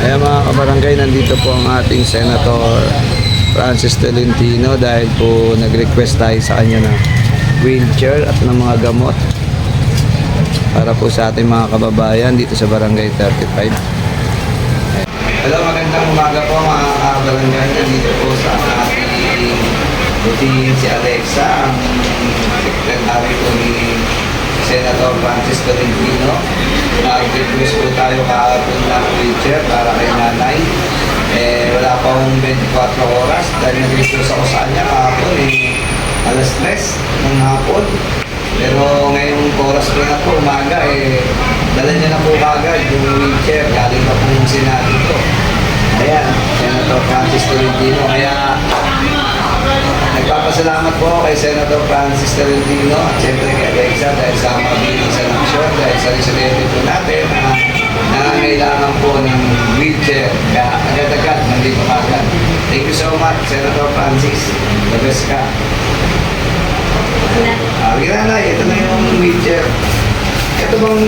Kaya mga kabarangay, nandito po ang ating Senator Francis Tolentino dahil po nag-request tayo sa kanya ng wheelchair at ng mga gamot para po sa ating mga kababayan dito sa Barangay 35. Hello, magandang umaga po mga kabarangay. Nandito po sa ating routine si Alexa, ang secretary po ni Senator Francis Tolentino. Nag-request po tayo kahapon ng wheelchair para kay nanay. Wala pa akong 24 oras dahil nag-request ako sa kanya kahapon alas 3 ng hapon. Pero ngayong oras ko na po, umaga, dala niya na po kagad yung wheelchair. Galing pa pong Senado ito. Ayan, Senator Francis Tolentino. Kaya nagpapasalamat po kay Senator Francis Tolentino at siyempre kay Alexa dahil sa mabilis sa naksyon, dahil sa residente po natin na nangangailangan po ng wheelchair. Kaya agad-agad, nandito kagad. Thank you so much, Senator Francis. The best ka. Ginanay, ito na yung wheelchair. Ito bang...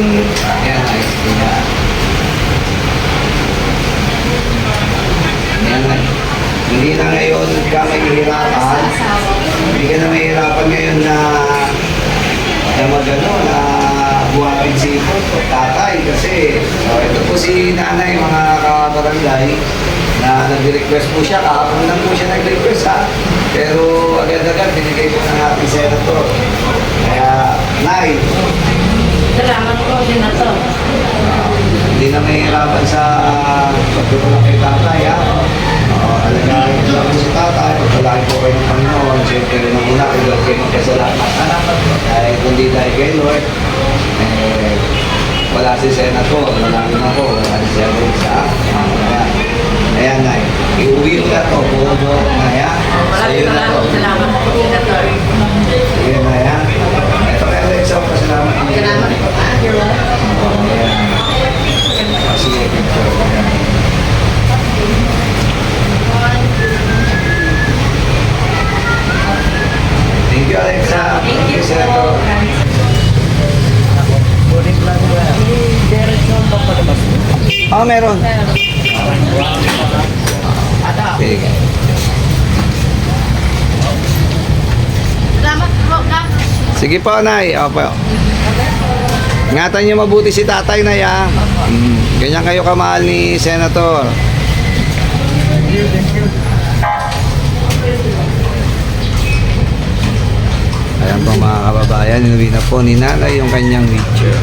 Ayan, ayan. Hindi na ngayon ka mahihirapan. Hindi ka na mahihirapan ngayon na magano na buhapin si tatay kasi ito po si nanay mga kabarangay na nag-request po siya. Kahapon lang po siya nag-request pero agad-agad binigay po ng ating senator. Kaya, Nay, salamat po, Senator. Hindi na mahihirapan sa pagtutulong kay tatay, alagayin ko lang po si tatay, pagpalain po kayo ng Panginoon, siyempre rin ang una, kailan kayo magkasalamat. Dahil kundi dahil kay Lord, wala si Senator, wala rin ako, wala si Alexa. Ayan, Nay, iuwi ko na to, buo-buo na yan. Sa'yo na to. Salamat po, Senator. Sige na yan. Ito kay Alexa, pasalamat. Salamat po, You're welcome. Sige, picture. Thank you, Alexa. Thank you, Senator. Meron. Sige. Salamat po, Kak. Sige po, Nay. Opo. Ingatan niyo mabuti si tatay, Nay, ganyan kayo kamahal ni Senator. Ayan po mga kababayan, inuwi na po ni Nanay yung kanyang wheelchair.